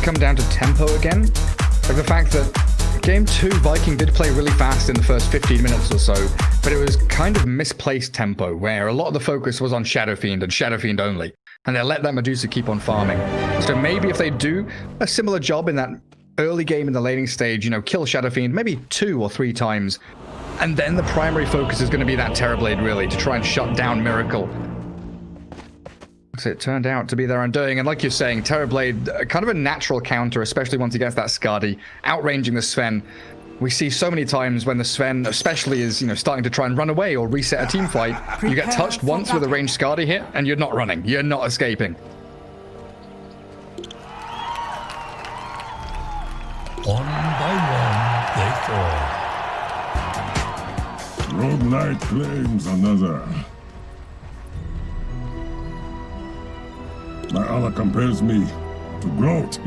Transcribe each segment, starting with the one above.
to come down to tempo again. Like the fact that Game 2, Viking did play really fast in the first 15 minutes or so, but it was kind of misplaced tempo, where a lot of the focus was on Shadow Fiend and Shadow Fiend only. And they let that Medusa keep on farming. So maybe if they do a similar job in that early game in the laning stage, you know, kill Shadow Fiend maybe 2 or 3 times, and then the primary focus is going to be that Terrorblade, really, to try and shut down Miracle. So it turned out to be their undoing, and like you're saying, Terrorblade, kind of a natural counter, especially once he gets that Skadi, outranging the Sven. We see so many times when the Sven, especially, is, you know, starting to try and run away or reset a team fight, you get touched once with a ranged Skadi hit, and you're not running, you're not escaping. One by one, they fall. Rogue Knight claims another. My Allah compares me to Groot.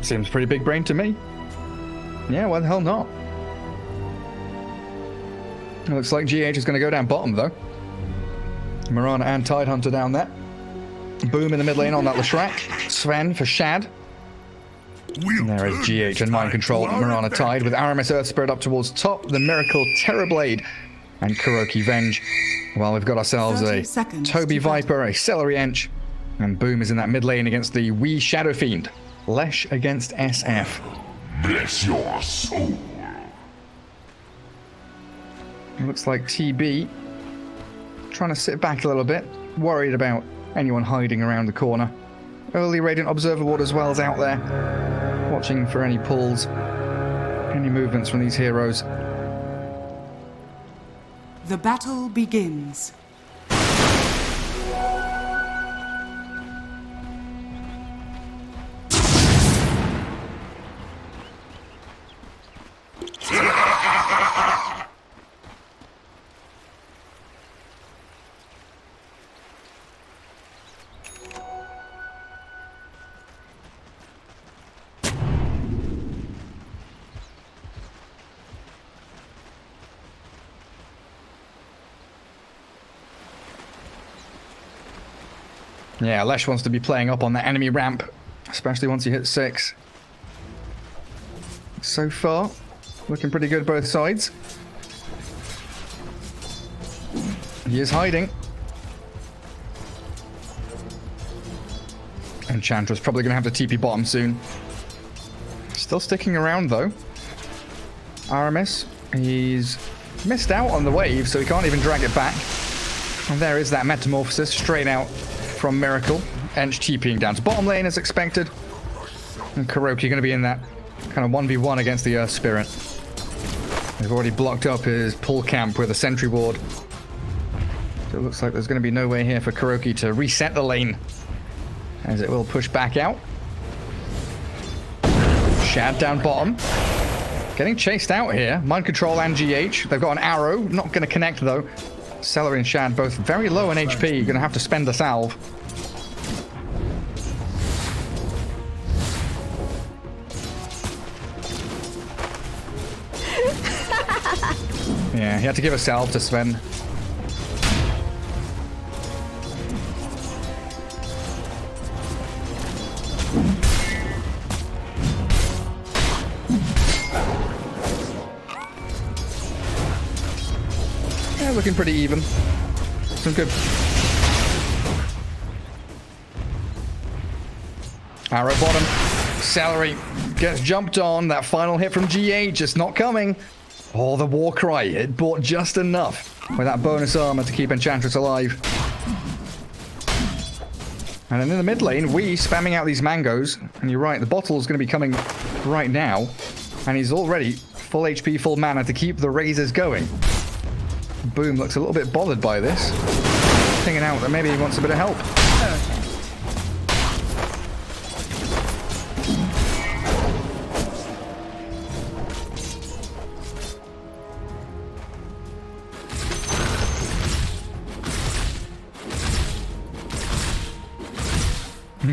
Seems pretty big brain to me. Yeah, why the hell not? It looks like GH is going to go down bottom, though. Mirana and Tidehunter down there. Boom in the mid lane on that Leshrac. Sven for Shad. And there is GH and Mind Control. Mirana Tide with Aramis Earth Spirit up towards top. The Miracle Terrorblade and Kuroki Venge. Well, we've got ourselves a Toby Viper, a Celery Ench, and Boom is in that mid lane against the wee Shadow Fiend. Lesh against SF. Bless your soul. Looks like TB trying to sit back a little bit, worried about anyone hiding around the corner. Early Radiant Observer Ward as well is out there, watching for any pulls, any movements from these heroes. The battle begins. Yeah, Lesh wants to be playing up on that enemy ramp, especially once he hits 6. So far, looking pretty good both sides. He is hiding. Enchantress probably going to have to TP bottom soon. Still sticking around, though. Aramis, he's missed out on the wave, so he can't even drag it back. And there is that Metamorphosis straight out from Miracle. Ench TPing down to bottom lane as expected. And Kuroki going to be in that kind of 1v1 against the Earth Spirit. They've already blocked up his pull camp with a sentry ward. So it looks like there's going to be no way here for Kuroki to reset the lane, as it will push back out. Shad down bottom. Getting chased out here. Mind Control and GH. They've got an arrow. Not going to connect, though. Celery and Shad both very low on HP. You're going to have to spend a salve. Yeah, he had to give a salve to Sven. Yeah, looking pretty even. Some good. Arrow bottom. Celery gets jumped on. That final hit from GA just not coming. Oh, the war cry. It bought just enough with that bonus armor to keep Enchantress alive. And then in the mid lane, we spamming out these mangoes. And you're right, the bottle's going to be coming right now. And he's already full HP, full mana to keep the razors going. Boom looks a little bit bothered by this. Thinking out that maybe he wants a bit of help.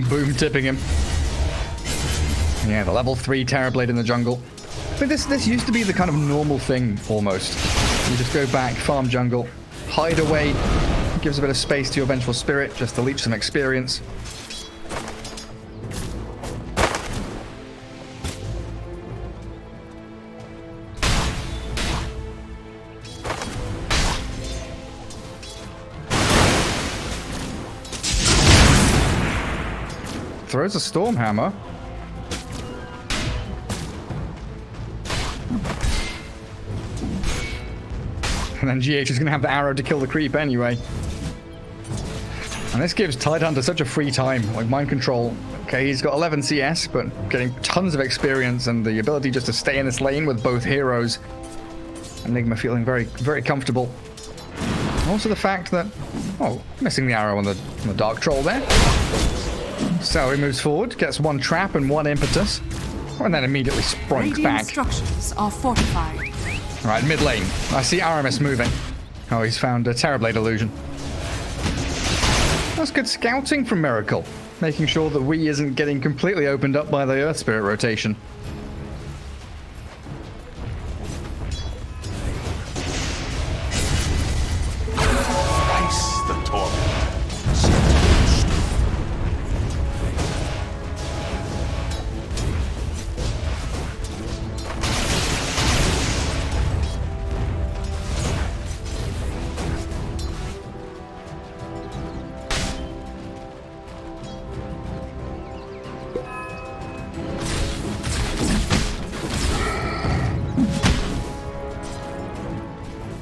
Boom tipping him. Yeah, the level 3 Terrorblade in the jungle. But this used to be the kind of normal thing, almost. You just go back, farm jungle, hide away, gives a bit of space to your Vengeful Spirit just to leech some experience. Throws a Storm Hammer. And then GH is going to have the arrow to kill the creep anyway. And this gives Tidehunter such a free time, like mind control. Okay, he's got 11 CS, but getting tons of experience and the ability just to stay in this lane with both heroes. Nigma feeling very, very comfortable. Also the fact that, oh, missing the arrow on the Dark Troll there. So he moves forward, gets one trap and one impetus, and then immediately sprints back. Structures are fortified. Right, mid lane. I see Aramis moving. Oh, he's found a Terrorblade illusion. That's good scouting from Miracle, making sure that we isn't getting completely opened up by the Earth Spirit rotation.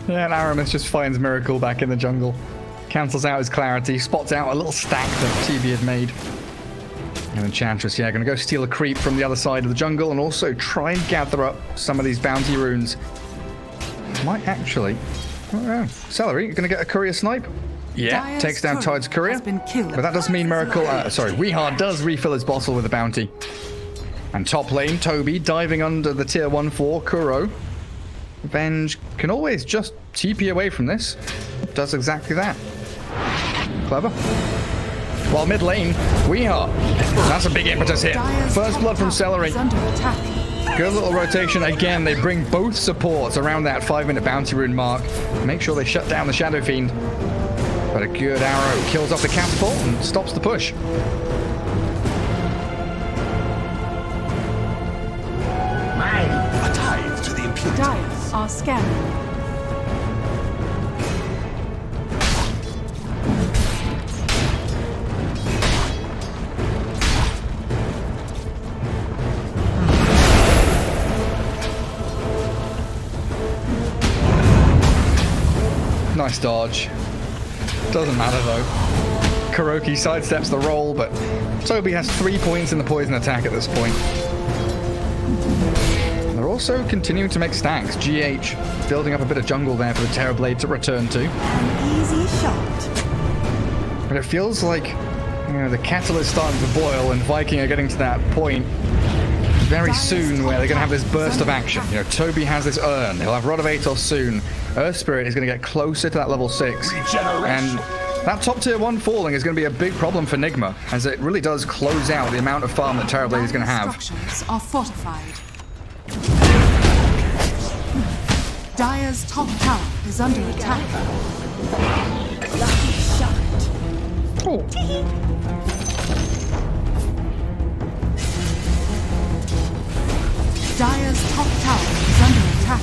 Yeah, and Aramis just finds Miracle back in the jungle. Cancels out his clarity, spots out a little stack that TB had made. And Enchantress, yeah, gonna go steal a creep from the other side of the jungle and also try and gather up some of these bounty runes. Might actually... Oh, Celery, gonna get a courier snipe? Yeah, Dire's takes down turret Tide's courier. has been killed. But that does mean Miracle... Weehard does refill his bottle with a bounty. And top lane, Toby diving under the tier 1 for Kuro. Venge can always just TP away from this. Does exactly that. Clever. While mid lane, Weehard. That's a big impetus hit. Dire's First blood from top Celery. is under attack. Good little rotation. Again, they bring both supports around that 5-minute bounty rune mark. Make sure they shut down the Shadow Fiend. But a good arrow kills off the catapult and stops the push. Dire are scanning. Nice dodge. Doesn't matter though. Kuroki sidesteps the roll, but Toby has 3 points in the poison attack at this point. They're also continuing to make stacks. GH building up a bit of jungle there for the Terrorblade to return to. An easy shot. But it feels like, you know, the kettle is starting to boil and Viking are getting to that point very soon where they're going to have this burst of action. You know, Toby has this urn. He'll have Rod of Atos soon. Earth Spirit is going to get closer to that level 6. And that top tier 1 falling is going to be a big problem for Nigma, as it really does close out the amount of farm that Terrorblade is going to have. Structures are fortified. Dire's top tower is under attack. Lucky shot. Oh. Dire's top tower is under attack.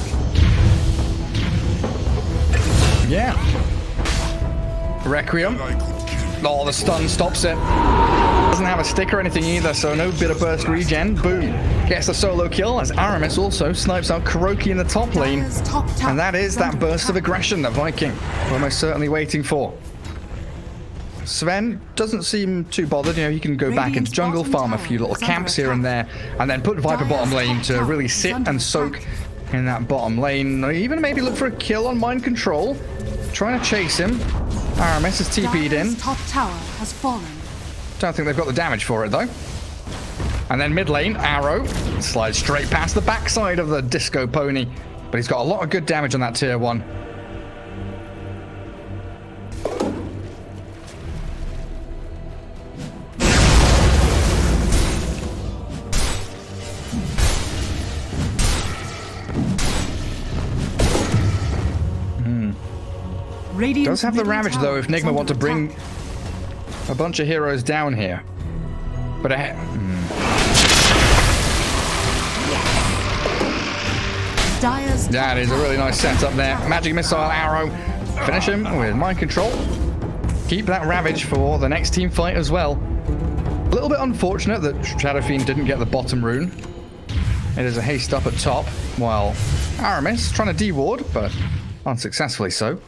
Yeah. Requiem. Oh, the stun stops it. Doesn't have a stick or anything either, so no bit of burst regen. Boom. Gets a solo kill as Aramis also snipes out Kuroki in the top lane. Dire's top tower And that is that under burst of attack. aggression that Viking were most certainly waiting for. Sven doesn't seem too bothered. You know, he can go back into jungle, farm a few little camps here and there, and then put Viper bottom lane to really sit and soak in that bottom lane. Or even maybe look for a kill on mind control. Trying to chase him. Aramis is TP'd in. Dire's top tower has fallen. Don't think they've got the damage for it, though. And then mid lane, Arrow slides straight past the backside of the Disco Pony. But he's got a lot of good damage on that tier 1. Radiant's Does have the middle Ravage, tower though, if is Nigma under want to bring attack. a bunch of heroes down here. But Dire's top that is a really tower nice is under setup there. attack. Magic Missile arrow. Finish him with Mind Control. Keep that Ravage for the next team fight as well. A little bit unfortunate that Shadow Fiend didn't get the bottom rune. It is a haste up at top, while Aramis trying to de-ward, but unsuccessfully so.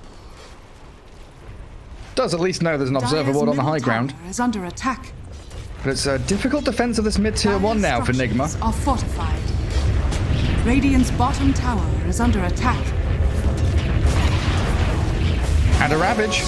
Does at least know there's an observer Dire's ward on the middle high ground. tower is under attack. But it's a difficult defense of this mid-tier Dire's 1 now for Nigma. structures are fortified. Radiant's bottom tower is under attack. And a Ravage.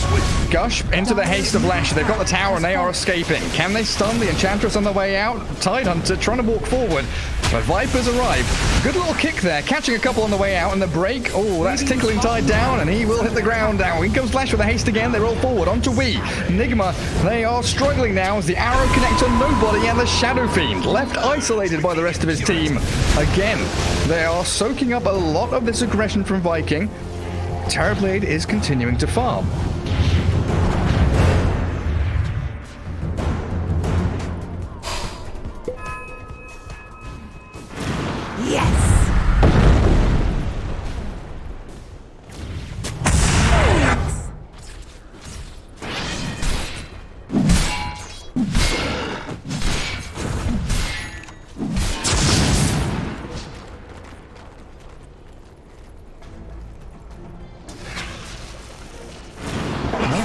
Gush into the haste of Lash. They've got the tower and they are escaping. Can they stun the Enchantress on the way out? Tidehunter trying to walk forward. But Vipers arrive. Good little kick there. Catching a couple on the way out and the break. Oh, that's tickling Tide down and he will hit the ground now. In comes Lash with a haste again. They roll forward onto Wii. Nigma, they are struggling now as the arrow connects on nobody and the Shadow Fiend left isolated by the rest of his team. Again, they are soaking up a lot of this aggression from Viking. Terrorblade is continuing to farm. Yes!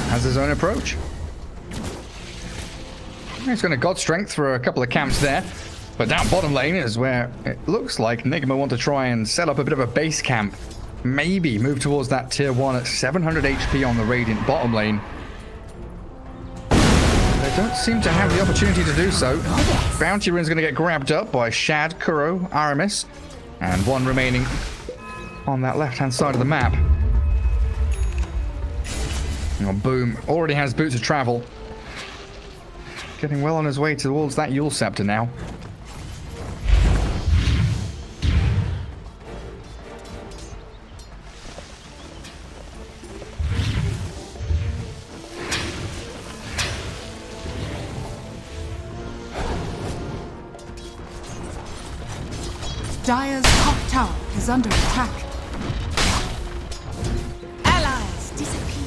Has his own approach. He's going to God Strength for a couple of camps there. But down bottom lane is where it looks like Nigma want to try and set up a bit of a base camp. Maybe move towards that tier 1 at 700 HP on the Radiant bottom lane. They don't seem to have the opportunity to do so. Bounty Rune's going to get grabbed up by Shad, Kuro, Aramis, and one remaining on that left-hand side of the map. Oh, boom. Already has Boots of Travel. Getting well on his way towards that Yule Scepter now. Dire's top tower is under attack. Allies disappear.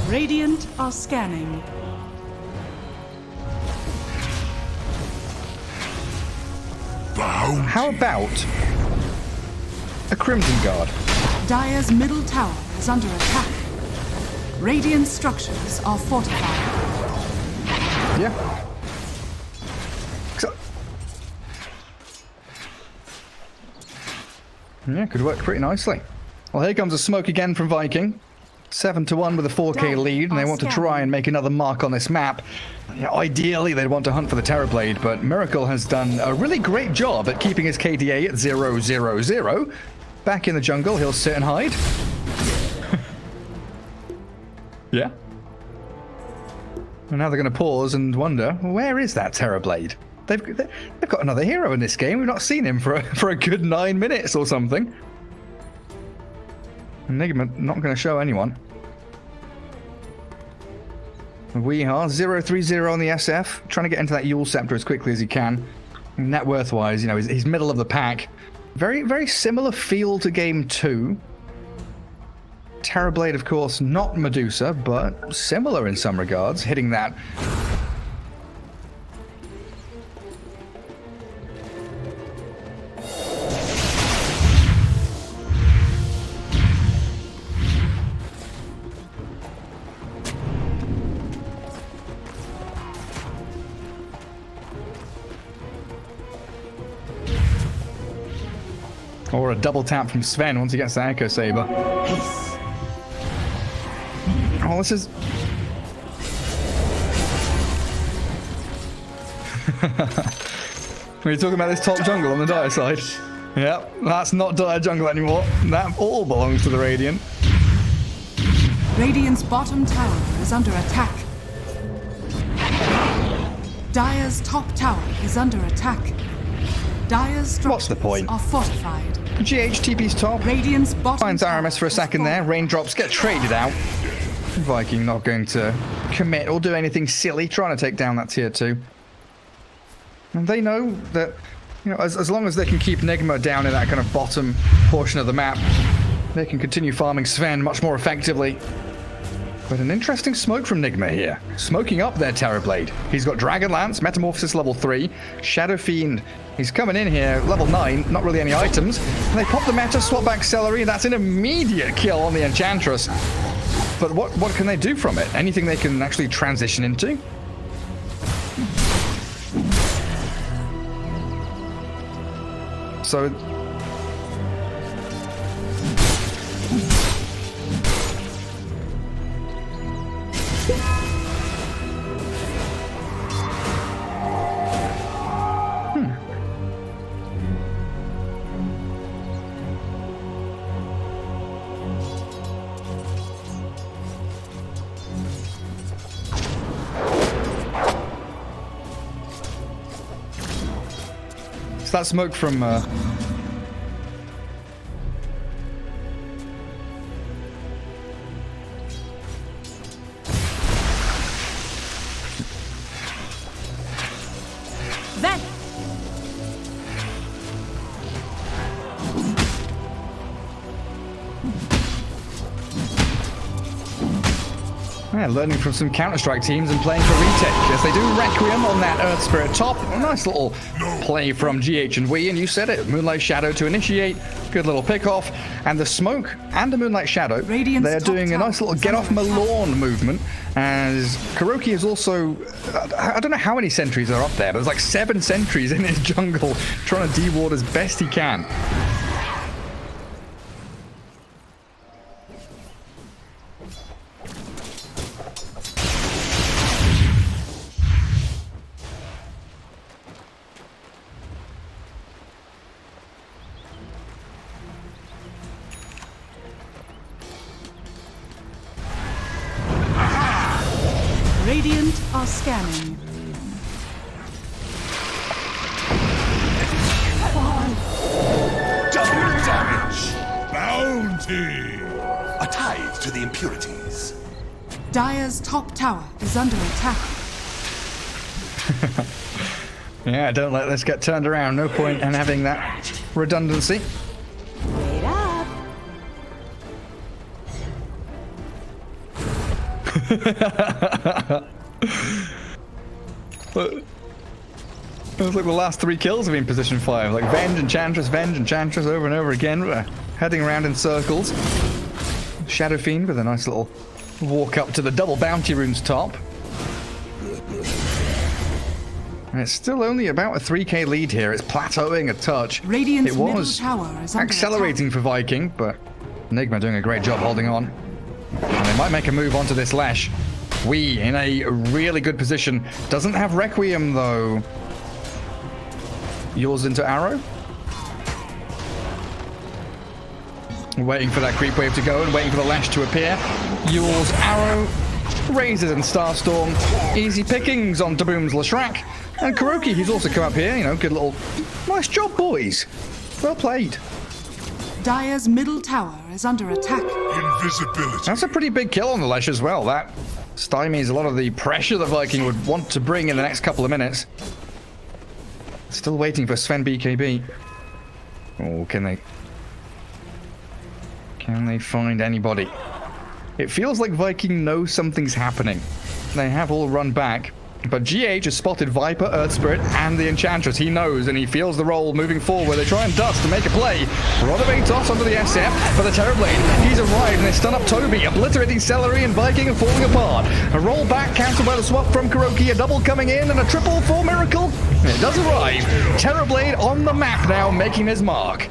Radiant are scanning. How about a Crimson Guard? Dire's middle tower is under attack. Radiant structures are fortified. Yeah. Yeah, could work pretty nicely. Well, here comes a smoke again from Viking. 7-1 with a 4K lead, and they want to try and make another mark on this map. Yeah, ideally, they'd want to hunt for the Terrorblade, but Miracle has done a really great job at keeping his KDA at 0-0-0. Back in the jungle, he'll sit and hide. Yeah. And now they're going to pause and wonder, where is that Terrorblade? They've got another hero in this game. We've not seen him for a good 9 minutes or something. Nigma not going to show anyone. We are 0-3-0 on the SF, trying to get into that Yule Scepter as quickly as he can. Net worth-wise, you know, he's middle of the pack. Very, very similar feel to Game 2. Terrorblade, of course, not Medusa, but similar in some regards, hitting that. Or a double tap from Sven once he gets the Echo Saber. Oh, this is... We're talking about this top jungle on the Dire side. Yep, that's not Dire jungle anymore. That all belongs to the Radiant. Radiant's bottom tower is under attack. Dire's top tower is under attack. Dire's structures What's the point? are fortified. GH TP's top. Radiant's bottom Finds tower RMS for a has second there. fallen. Raindrops get traded out. Viking not going to commit or do anything silly, trying to take down that tier 2. And they know that, you know, as long as they can keep Nigma down in that kind of bottom portion of the map, they can continue farming Sven much more effectively. But an interesting smoke from Nigma here. Smoking up their Terrorblade. He's got Dragon Lance, Metamorphosis level 3, Shadow Fiend. He's coming in here, level 9, not really any items. And they pop the meta, swap back Celery. That's an immediate kill on the Enchantress. But what can they do from it? Anything they can actually transition into? So... So that smoke from Then. yeah, learning from some Counter-Strike teams and playing for retake. Yes, they do Requiem on that Earth Spirit top. A nice little play from GH and we, and you said it. Moonlight Shadow to initiate. Good little pick-off. And the smoke and the Moonlight Shadow, Radiant's they're top doing a tower nice little is get off under attack. Malorn movement. As Kuroki is also... I don't know how many sentries are up there, but there's like 7 sentries in his jungle trying to deward as best he can. Radiant are scanning. Double damage! Bounty! A tithe to the impurities. Dire's top tower is under attack. Yeah, don't let this get turned around. No point in having that redundancy. Wait up. But it was like the last 3 kills have been position 5. Like Venge, Enchantress, over and over again. We're heading around in circles. Shadow Fiend with a nice little walk up to the double bounty rune's top. And it's still only about a 3k lead here. It's plateauing a touch. Radiant's It middle was tower is under accelerating for Viking, but Nigma doing a great job holding on. And they might make a move onto this Lesh. We in a really good position. Doesn't have Requiem though. Yours into Arrow. Waiting for that creep wave to go and waiting for the Lash to appear. Yours Arrow. Razors and Starstorm. Easy pickings on Daboom's Lashrak. And Kuroki, who's also come up here. You know, good little... Nice job, boys. Well played. Dire's middle tower is under attack. Invisibility. That's a pretty big kill on the Lesh as well. That stymies a lot of the pressure the Viking would want to bring in the next couple of minutes. Still waiting for Sven BKB. Oh, can they find anybody? It feels like Viking knows something's happening. They have all run back. But GH has spotted Viper, Earth Spirit, and the Enchantress. He knows, and he feels the role moving forward. They try and dust to make a play. Rod of Atos onto the SF for the Terrorblade. He's arrived, and they stun up Toby, obliterating Celery and Viking and falling apart. A roll back, cancelled by the swap from Kuroki. A double coming in, and a triple for Miracle. It does arrive. Terrorblade on the map now, making his mark.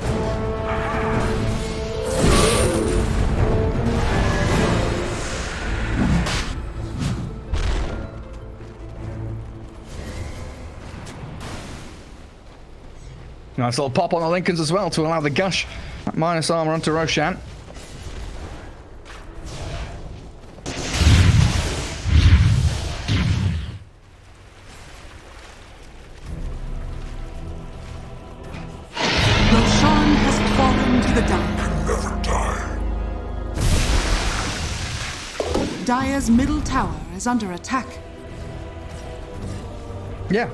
Nice little pop on the Lincolns as well to allow the gush. Minus armor onto Roshan. the die. Never die. Dire's middle tower is under attack. Yeah.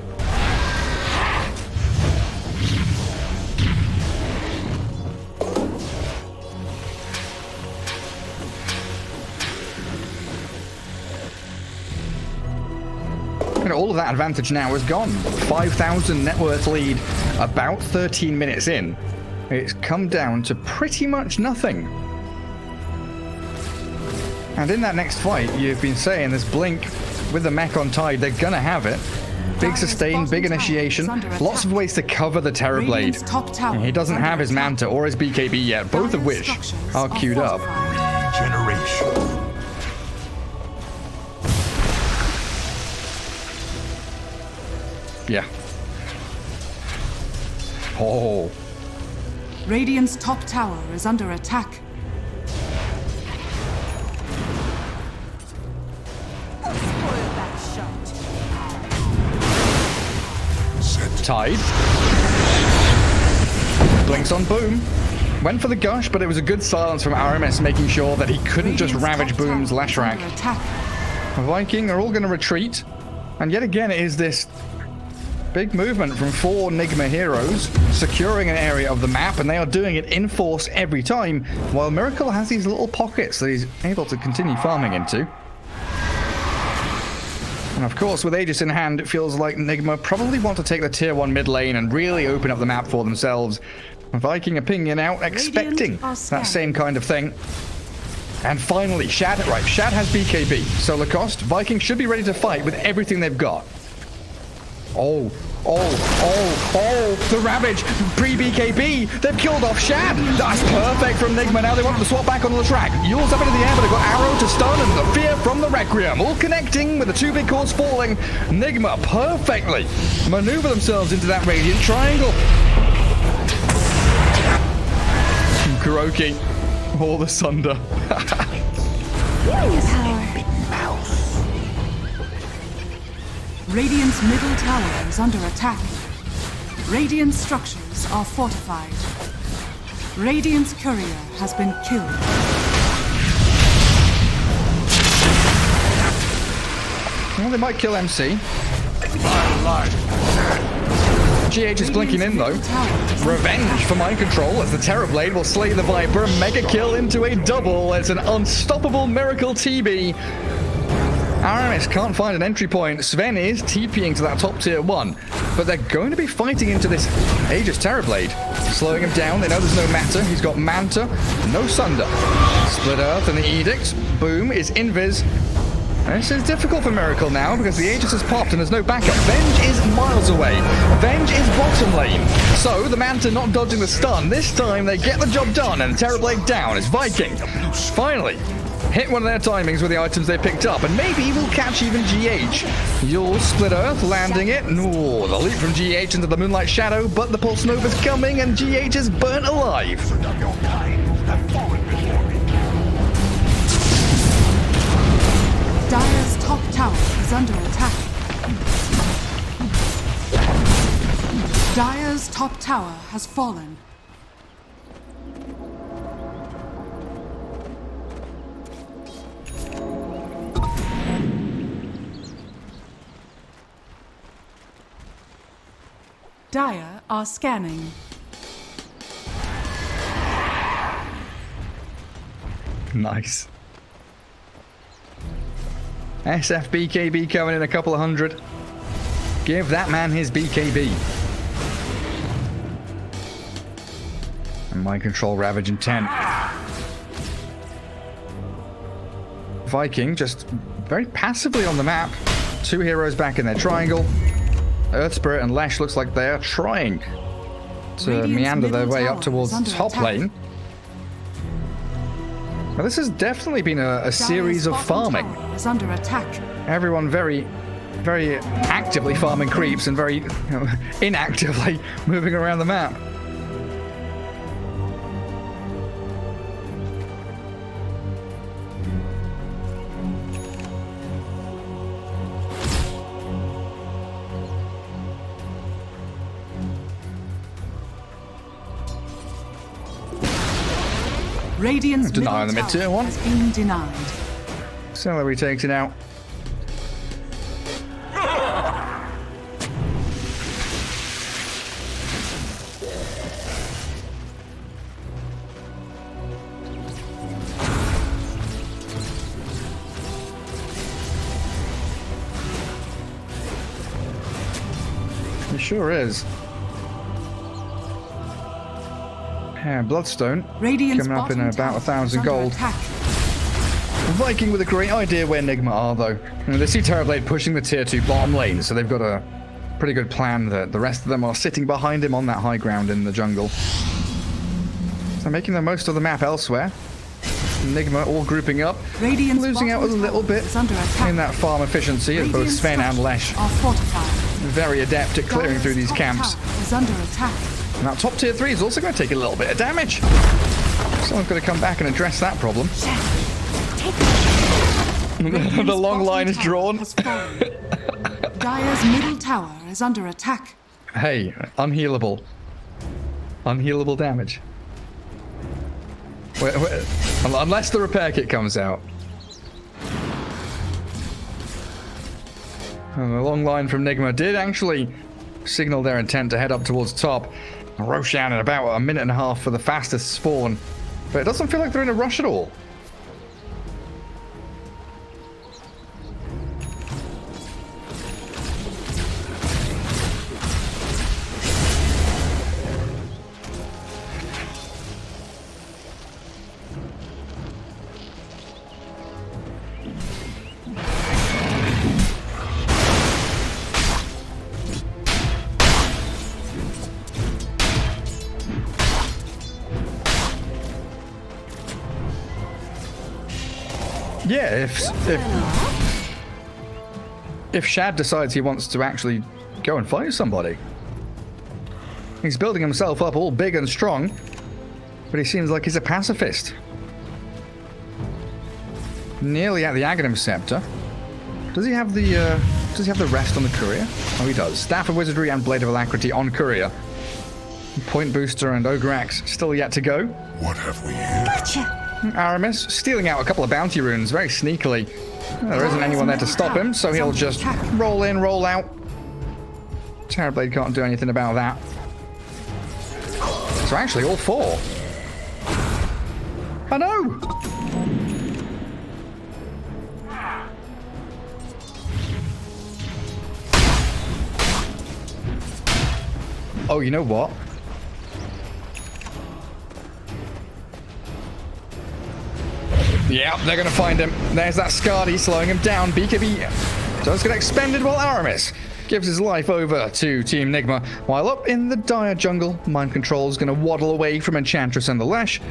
And all of that advantage now is gone. 5,000 net worth lead about 13 minutes in. It's come down to pretty much nothing. And in that next fight, you've been saying this Blink with the mech on Tide, they're gonna have it. Big sustain, big initiation, lots of ways to cover the Terrorblade. And he doesn't have his Manta or his BKB yet, both of which are queued up. Regeneration. Yeah. Oh. Radiant's top tower is under attack. Tide. Blinks on Boom. Went for the gush, but it was a good silence from RMS, making sure that he couldn't just ravage Boom's Lashrak. Viking are all going to retreat. And yet again, it is this big movement from 4 Nigma heroes, securing an area of the map, and they are doing it in force every time, while Miracle has these little pockets that he's able to continue farming into. And of course, with Aegis in hand, it feels like Nigma probably want to take the tier 1 mid lane and really open up the map for themselves. Viking opinion out, expecting that same kind of thing. And finally, Shad, right, Shad has BKB. So Lacoste, Viking should be ready to fight with everything they've got. Oh, the Ravage, pre-BKB, they've killed off Shad. That's perfect from Nigma. Now they want to swap back onto the track. Yule's up into the air, but they've got Arrow to stun and the Fear from the Requiem. All connecting with the 2 big cores falling. Nigma perfectly maneuver themselves into that Radiant Triangle. Kuroki, all the Sunder. Radiant's middle tower is under attack. Radiant structures are fortified. Radiant's courier has been killed. Well, they might kill MC. GH is blinking in though. Revenge for mind control as the Terrorblade will slay the Viper. Mega kill into a double. It's an unstoppable Miracle TB. RMS can't find an entry point. Sven is TPing to that top tier 1, but they're going to be fighting into this Aegis Terrorblade. Slowing him down, they know there's no Manta. He's got Manta, no Sunder. Split Earth and the Edict. Boom is invis. This is difficult for Miracle now because the Aegis has popped and there's no backup. Venge is miles away. Venge is bottom lane. So the Manta not dodging the stun. This time they get the job done and Terrorblade down as Viking finally hit one of their timings with the items they picked up, and maybe we'll catch even GH. You'll Split Earth, landing it. No, the leap from GH into the Moonlight Shadow, but the Pulse Nova's coming, and GH is burnt alive. Dire's top tower is under attack. Dire's top tower has fallen. Dire are scanning. Nice. SF BKB coming in a couple of hundred. Give that man his BKB. And mind control Ravage intent. Viking just very passively on the map. 2 heroes back in their triangle. Earth Spirit and Lesh looks like they are trying to meander their way up towards the top lane. Now, this has definitely been a series of farming. Is under attack. Everyone very actively farming creeps and very inactively moving around the map. Radiant's Deny on the middle mid-tier tower one. has been denied. Celery takes it out. It sure is. Yeah, Bloodstone Radiant's coming up in bottom about tower 1,000 is under gold. attack. Viking with a great idea where Nigma are, though. They see Terrorblade pushing the tier 2 bottom lane, so they've got a pretty good plan that the rest of them are sitting behind him on that high ground in the jungle. So making the most of the map elsewhere. Nigma all grouping up, Radiant's losing out a bottom little tower bit is under attack. in that farm efficiency as both Radiant's Sven and Lesh structures are fortified. very adept at clearing through these Top camps. tower is under attack. And that top tier 3 is also going to take a little bit of damage. Someone's got to come back and address that problem. The long line is drawn. Dire's middle tower is under attack. Hey, unhealable. Unhealable damage. Unless the repair kit comes out. And the long line from Nigma did actually signal their intent to head up towards top. Roshan in about a minute and a half for the fastest spawn. But it doesn't feel like they're in a rush at all. Yeah, if Shad decides he wants to actually go and fight somebody. He's building himself up all big and strong, but he seems like he's a pacifist. Nearly at the Aghanim Scepter. Does he have the rest on the courier? Oh, he does. Staff of Wizardry and Blade of Alacrity on courier. Point Booster and Ograx still yet to go. What have we here? Gotcha. Aramis stealing out a couple of bounty runes very sneakily. There isn't anyone there to stop him, so he'll just roll in, roll out. Terrorblade can't do anything about that. So actually, all four. I know! Oh, you know what? Yeah, they're going to find him. There's that Skadi slowing him down. BKB does get expended while Aramis gives his life over to Team Nigma. While up in the dire jungle, Mind Control is going to waddle away from Enchantress and the Lesh.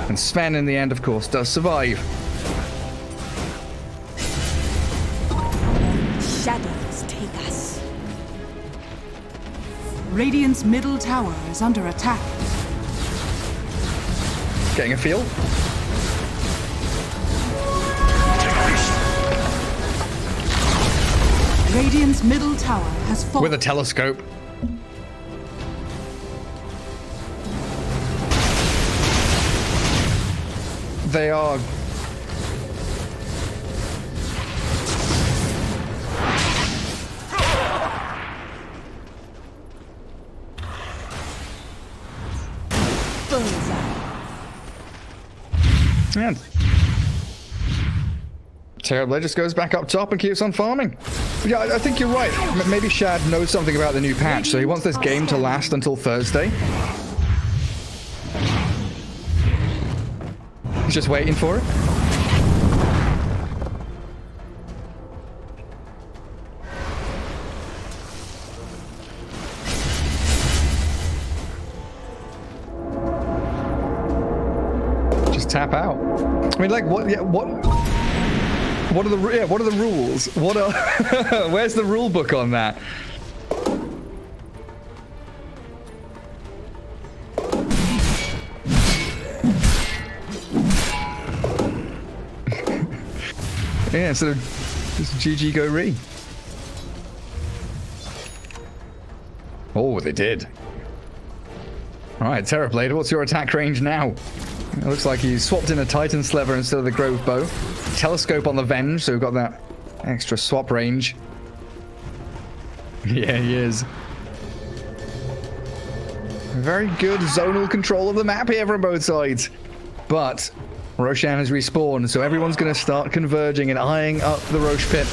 And Sven, in the end, of course, does survive. Shadows take us. Radiant's middle tower is under attack. Getting a feel? Radiant's middle tower has fallen. With a telescope. They are... Yeah. Terrorblade just goes back up top and keeps on farming. Yeah, I think you're right. Maybe Shad knows something about the new patch, so he wants this game to last until Thursday. He's just waiting for it. Just tap out. I mean, like, what? Yeah, what? What are the rules? What are where's the rule book on that? Yeah, so just GG go re. Oh, they did. All right, Terrorblade, what's your attack range now? It looks like he's swapped in a Titan Sliver instead of the Grove Bow. Telescope on the Venge, so we've got that extra swap range. Yeah, he is. Very good zonal control of the map here from both sides. But Roshan has respawned, so everyone's going to start converging and eyeing up the Roche pit,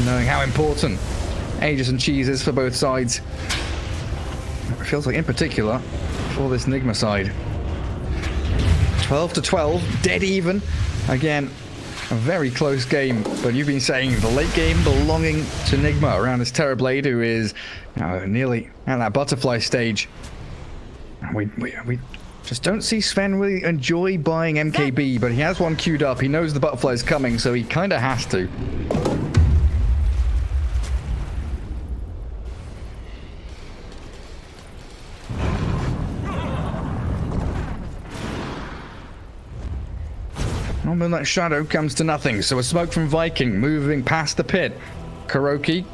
knowing how important Aegis and Cheese is for both sides. It feels like, in particular, for this Nigma side. 12 to 12, dead even. Again, a very close game, but you've been saying the late game belonging to Nigma around this Terrorblade, who is nearly at that butterfly stage. We just don't see Sven really enjoy buying MKB, but he has one queued up. He knows the butterfly's coming, so he kind of has to. Moonlight Shadow comes to nothing, so a smoke from Viking moving past the pit. Kuroki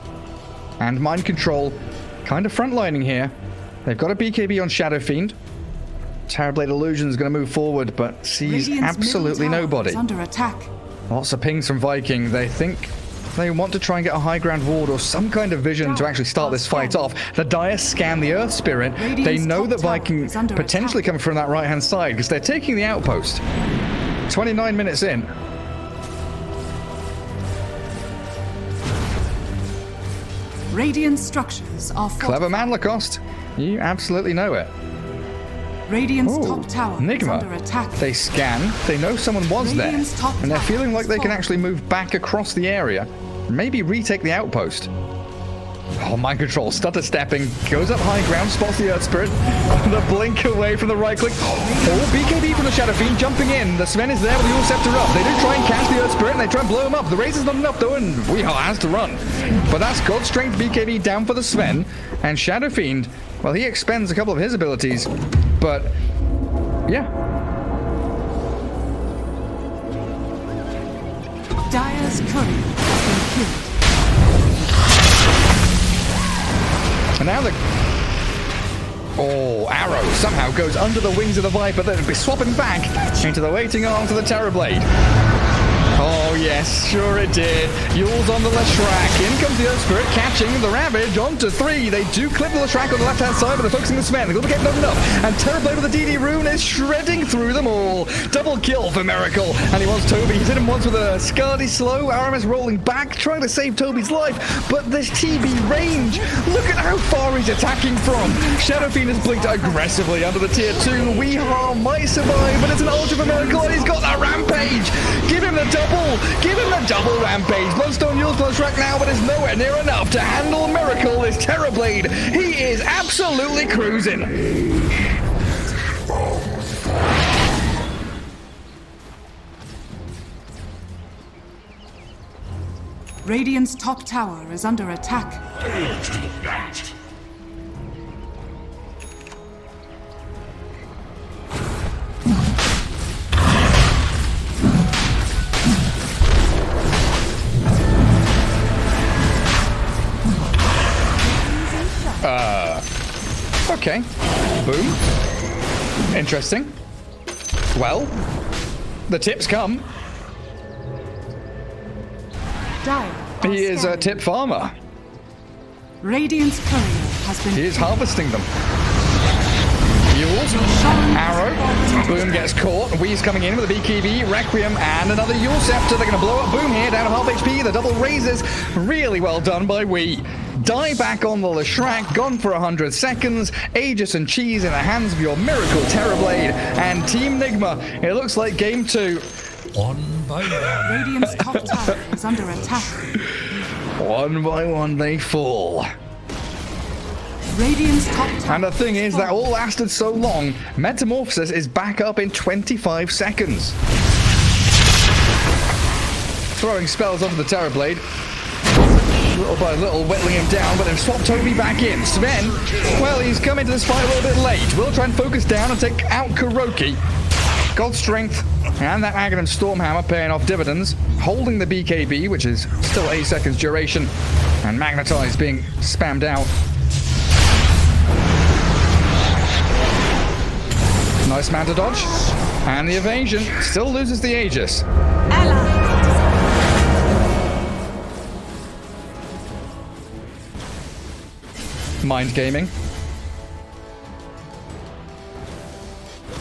and Mind Control kind of frontlining here. They've got a BKB on Shadow Fiend. Terrorblade Illusion is going to move forward, but sees absolutely nobody. Under attack. Lots of pings from Viking. They think they want to try and get a high ground ward or some kind of vision to actually start this fight off. The Dire scan the Earth Spirit. They know that Viking potentially coming from that right-hand side because they're taking the outpost. 29 minutes in. Radiant structures are fortified. Clever man, Lacoste. You absolutely know it. Radiant's Ooh, top tower is Nigma. under attack. They scan. They know someone was there. Radiant's top And they're tower feeling like is they can falling. actually move back across the area. Maybe retake the outpost. Oh, Mind Control, stutter stepping, goes up high ground, spots the Earth Spirit, the blink away from the right click. Oh, BKB from the Shadow Fiend jumping in. The Sven is there with the All Scepter up. They do try and catch the Earth Spirit and they try and blow him up. The Razor's not enough though, and Weehawk has to run. But that's God Strength BKB down for the Sven. And Shadow Fiend, well, he expends a couple of his abilities, but yeah. Dire's courier has been killed. And now the... Oh, Arrow somehow goes under the wings of the Viper, then it'll be swapping back into the waiting arms of the Terrorblade. Oh, yes, sure it did. Yule's on the Leshrac. In comes the Earth Spirit, catching the Ravage onto 3. They do clip the Leshrac on the left-hand side, but they're focusing the Sven. They're going to get enough. And Terrorblade with the DD rune is shredding through them all. Double kill for Miracle. And he wants Toby. He's hit him once with a Scardy Slow. RMS rolling back, trying to save Toby's life. But this TB range, look at how far he's attacking from. Shadow Fiend has blinked aggressively under the tier 2. Weehawk might survive, but it's an ultra for Miracle, and he's got that Rampage. Give him the double. Give him the double Rampage. Bloodstone Yule's Bloodstrack now, but it's nowhere near enough to handle Miracle, this Terrorblade. He is absolutely cruising. Radiant's top tower is under attack. Okay. Boom. Interesting. Well, the tips come. Dire He is a tip farmer. Radiant's courier has been He is harvesting them. Yules, Arrow, Boom gets caught. Wee's coming in with a BKB, Requiem, and another Yule Scepter. They're going to blow up Boom here, down to half HP. The double raises. Really well done by Wee. Die back on the Leshrac, gone for 100 seconds. Aegis and Cheese in the hands of your Miracle Terrorblade. And Team Nigma, it looks like game 2. One by one. Radiant's top tower is under attack. One by one they fall. Radiant's top tower. And the thing is, that all lasted so long, Metamorphosis is back up in 25 seconds. Throwing spells onto the Terrorblade. Little by little, whittling him down, but then swap Toby back in. Sven, well, he's come into this fight a little bit late. We'll try and focus down and take out Kuroki. God Strength and that Aghanim Stormhammer paying off dividends. Holding the BKB, which is still 8 seconds duration. And Magnetize being spammed out. Nice Manta dodge. And the evasion still loses the Aegis. Mind gaming.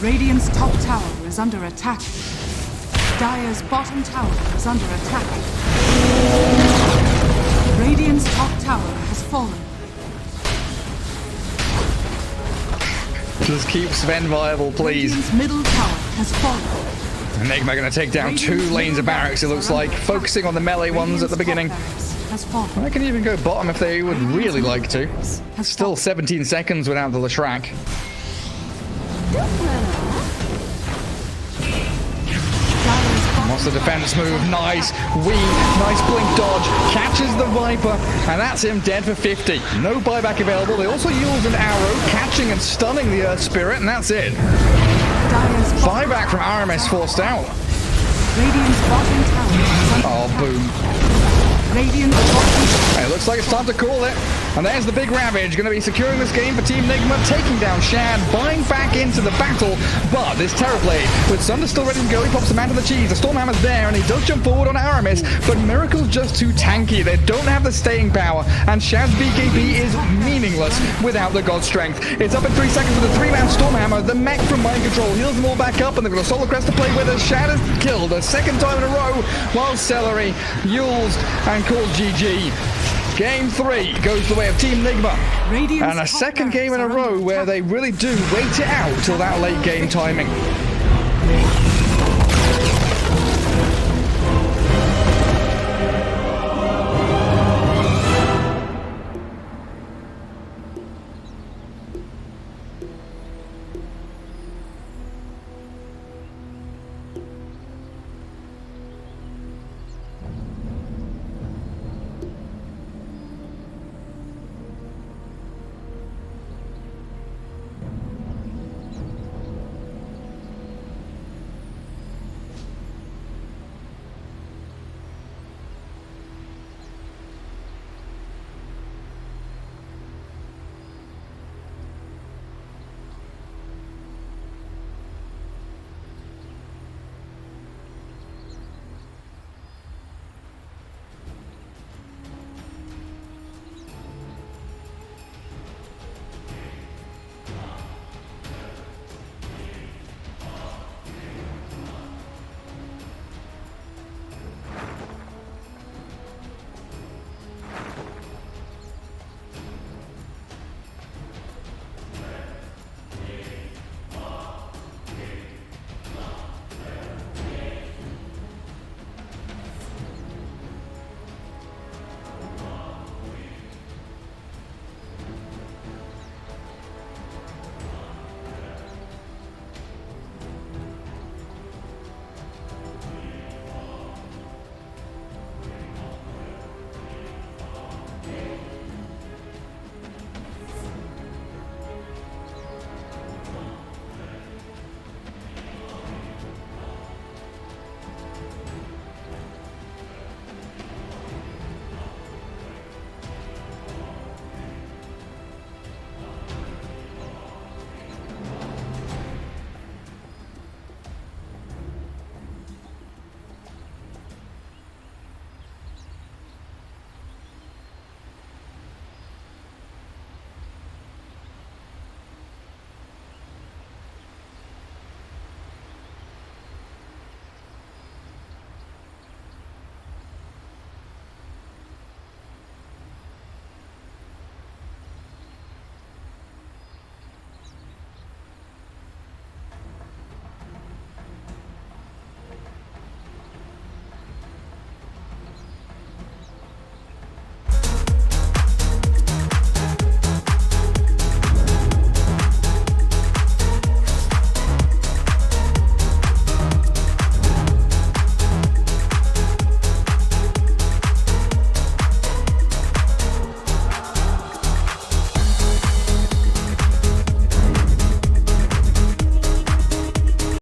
Radiant's top tower is under attack. Dire's bottom tower is under attack. Radiant's top tower has fallen. Just keep Sven viable, please. Radiant's middle tower has fallen. Nigma going to take down 2 lanes of barracks, it looks like, focusing on the melee ones at the beginning. I can even go bottom if they would really like to. Still 17 seconds without the Leshrac. What's the defense move? Nice weave, nice blink dodge, catches the Viper, and that's him dead for 50. No buyback available. They also use an arrow, catching and stunning the Earth Spirit, and that's it. Buyback from RMS forced out. Oh, boom. It looks like it's time to call it. And there's the big Ravage, going to be securing this game for Team Nigma, taking down Shad, buying back into the battle. But this Terrorblade, with Sunder still ready to go, he pops him out of the cheese. The Stormhammer's there, and he does jump forward on Aramis, but Miracle's just too tanky. They don't have the staying power, and Shad's BKB is meaningless without the God Strength. It's up in 3 seconds with a 3-man Stormhammer. The mech from Mind Control heals them all back up, and they've got a Solar Crest to play with as Shad is killed a second time in a row, while Celery, Yules, and calls GG. Game 3 goes the way of Team Nigma. And a second game in a row where they really do wait it out till that late game timing.